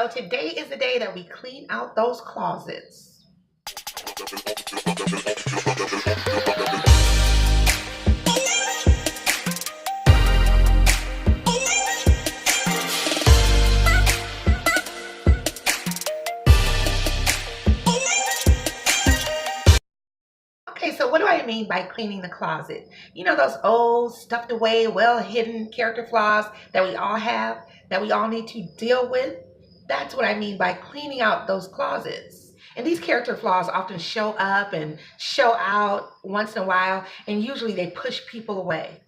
So today is the day that we clean out those closets. Okay, so what do I mean by cleaning the closet? You know those old, stuffed away, well-hidden character flaws that we all have, that we all need to deal with? That's what I mean by cleaning out those closets. And these character flaws often show up and show out once in a while, and usually they push people away.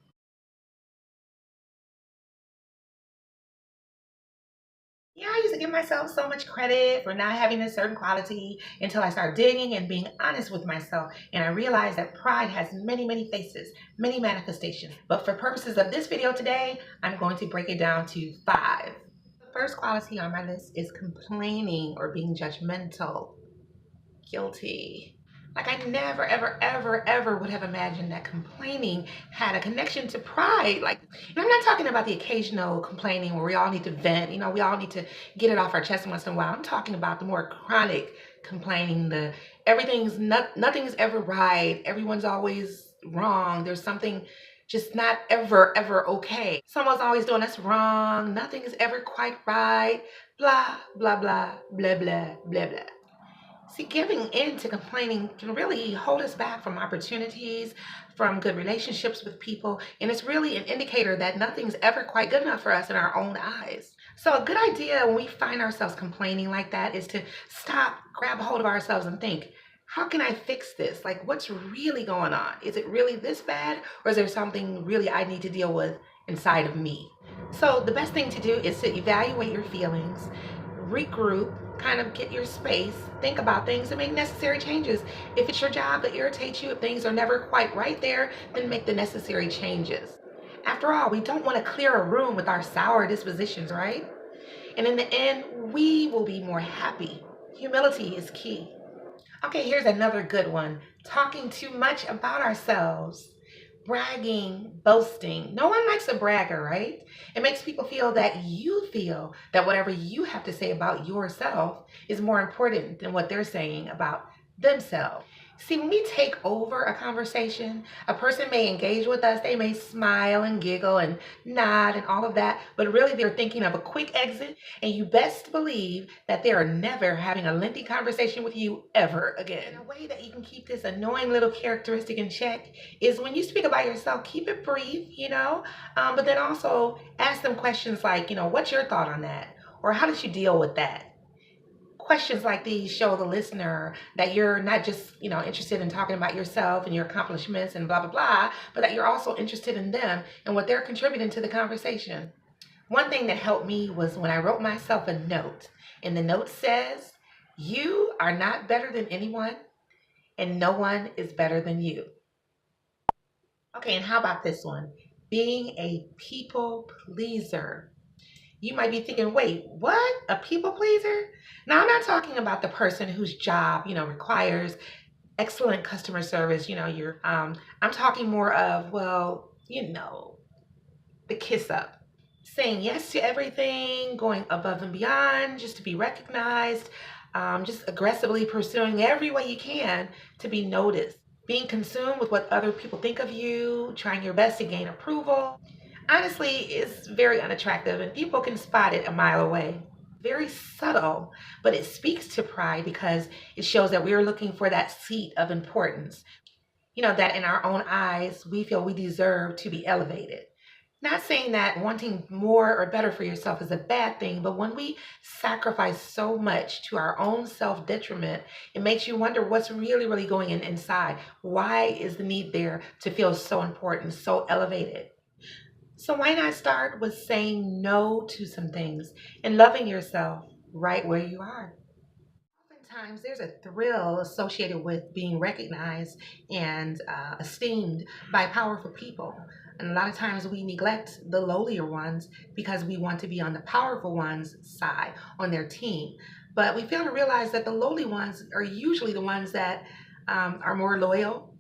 Yeah, I used to give myself so much credit for not having a certain quality until I started digging and being honest with myself. And I realized that pride has many, many faces, many manifestations. But for purposes of this video today, I'm going to break it down to 5. The first quality on my list is complaining or being judgmental. Guilty. Like I never, ever, ever, ever would have imagined that complaining had a connection to pride. Like, and I'm not talking about the occasional complaining where we all need to vent. You know, we all need to get it off our chest once in a while. I'm talking about the more chronic complaining. The nothing's ever right. Everyone's always wrong. There's something just not ever, ever okay. Someone's always doing us wrong. Nothing is ever quite right. Blah, blah, blah, blah, blah, blah, blah. See, giving in to complaining can really hold us back from opportunities, from good relationships with people, and it's really an indicator that nothing's ever quite good enough for us in our own eyes. So a good idea when we find ourselves complaining like that is to stop, grab a hold of ourselves and think, how can I fix this? Like, what's really going on? Is it really this bad, or is there something really I need to deal with inside of me? So the best thing to do is to evaluate your feelings, regroup, kind of get your space, think about things, and make necessary changes. If it's your job that irritates you, if things are never quite right there, then make the necessary changes. After all, we don't want to clear a room with our sour dispositions, right? And in the end, we will be more happy. Humility is key. Okay, here's another good one. Talking too much about ourselves. Bragging, boasting. No one likes a bragger, right? It makes people feel that whatever you have to say about yourself is more important than what they're saying about themselves. See, when we take over a conversation, a person may engage with us, they may smile and giggle and nod and all of that, but really they're thinking of a quick exit, and you best believe that they are never having a lengthy conversation with you ever again. And a way that you can keep this annoying little characteristic in check is when you speak about yourself, keep it brief, but then also ask them questions like, what's your thought on that? Or how did you deal with that? Questions like these show the listener that you're not just, interested in talking about yourself and your accomplishments and blah, blah, blah, but that you're also interested in them and what they're contributing to the conversation. One thing that helped me was when I wrote myself a note, and the note says, you are not better than anyone, and no one is better than you. Okay, and how about this one? Being a people pleaser. You might be thinking, wait, what? A people pleaser? Now, I'm not talking about the person whose job, requires excellent customer service. I'm talking more of, the kiss up. Saying yes to everything, going above and beyond just to be recognized, just aggressively pursuing every way you can to be noticed. Being consumed with what other people think of you, trying your best to gain approval. Honestly, it's very unattractive and people can spot it a mile away. Very subtle, but it speaks to pride because it shows that we are looking for that seat of importance. That in our own eyes, we feel we deserve to be elevated. Not saying that wanting more or better for yourself is a bad thing, but when we sacrifice so much to our own self-detriment, it makes you wonder what's really, really going inside. Why is the need there to feel so important, so elevated? So why not start with saying no to some things and loving yourself right where you are? Oftentimes there's a thrill associated with being recognized and esteemed by powerful people. And a lot of times we neglect the lowlier ones because we want to be on the powerful ones' side, on their team. But we fail to realize that the lowly ones are usually the ones that are more loyal,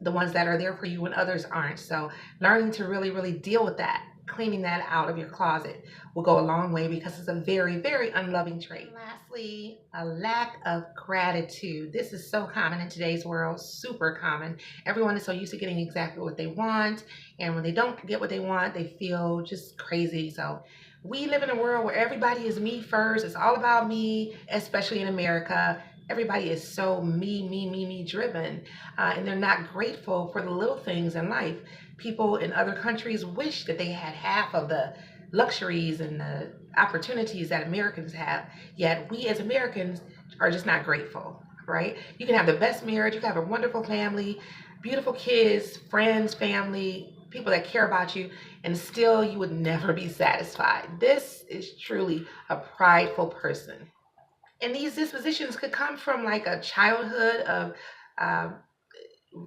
the ones that are there for you when others aren't. So learning to really, really deal with that cleaning that out of your closet will go a long way because it's a very, very unloving trait. Lastly, a lack of gratitude. This is so common in today's world, super common. Everyone is so used to getting exactly what they want, and when they don't get what they want, they feel just crazy. So we live in a world where everybody is me first. It's all about me, especially in America. Everybody is so me driven, and they're not grateful for the little things in life. People in other countries wish that they had half of the luxuries and the opportunities that Americans have, yet we as Americans are just not grateful, right? You can have the best marriage, you can have a wonderful family, beautiful kids, friends, family, people that care about you, and still you would never be satisfied. This is truly a prideful person. And these dispositions could come from like a childhood of uh,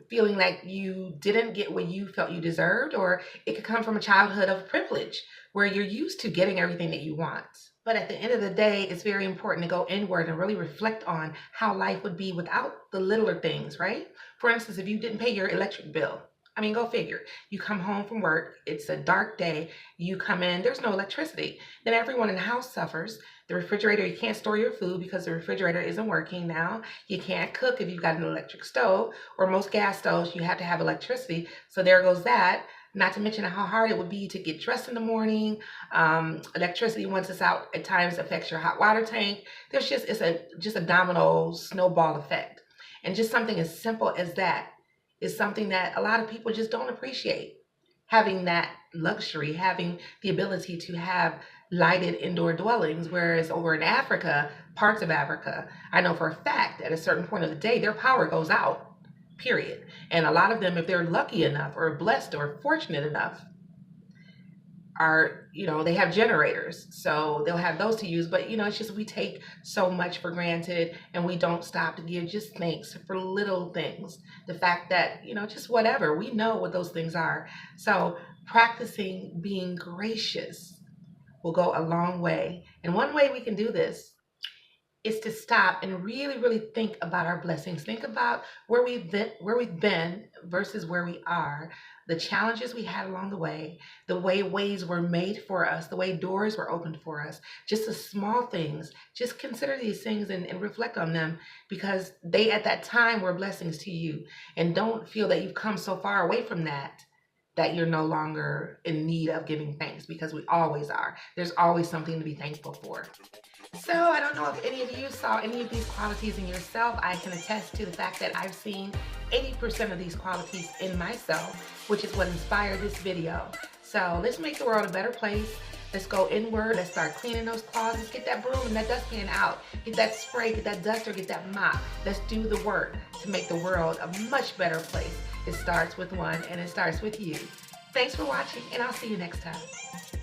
feeling like you didn't get what you felt you deserved, or it could come from a childhood of privilege where you're used to getting everything that you want. But at the end of the day, it's very important to go inward and really reflect on how life would be without the littler things, right? For instance, if you didn't pay your electric bill, I mean, go figure. You come home from work, it's a dark day, you come in, there's no electricity. Then everyone in the house suffers. The refrigerator, you can't store your food because the refrigerator isn't working now. You can't cook if you've got an electric stove, or most gas stoves, you have to have electricity. So there goes that. Not to mention how hard it would be to get dressed in the morning. Electricity, once it's out, at times affects your hot water tank. It's just a domino snowball effect. And just something as simple as that is something that a lot of people just don't appreciate. Having that luxury, having the ability to have lighted indoor dwellings, whereas over in Africa, parts of Africa, I know for a fact at a certain point of the day, their power goes out, period. And a lot of them, if they're lucky enough or blessed or fortunate enough, are, they have generators, so they'll have those to use. But it's just we take so much for granted, and we don't stop to give just thanks for little things. The fact that just whatever, we know what those things are. So practicing being gracious will go a long way. And one way we can do this is to stop and really, really think about our blessings. Think about where we've been versus where we are, the challenges we had along the way, the way ways were made for us, the way doors were opened for us, just the small things. Just consider these things and reflect on them, because they at that time were blessings to you. And don't feel that you've come so far away from that you're no longer in need of giving thanks, because we always are. There's always something to be thankful for. So I don't know if any of you saw any of these qualities in yourself. I can attest to the fact that I've seen 80% of these qualities in myself, which is what inspired this video. So let's make the world a better place. Let's go inward. Let's start cleaning those closets. Get that broom and that dustpan out. Get that spray, get that duster, get that mop. Let's do the work to make the world a much better place. It starts with one, and it starts with you. Thanks for watching, and I'll see you next time.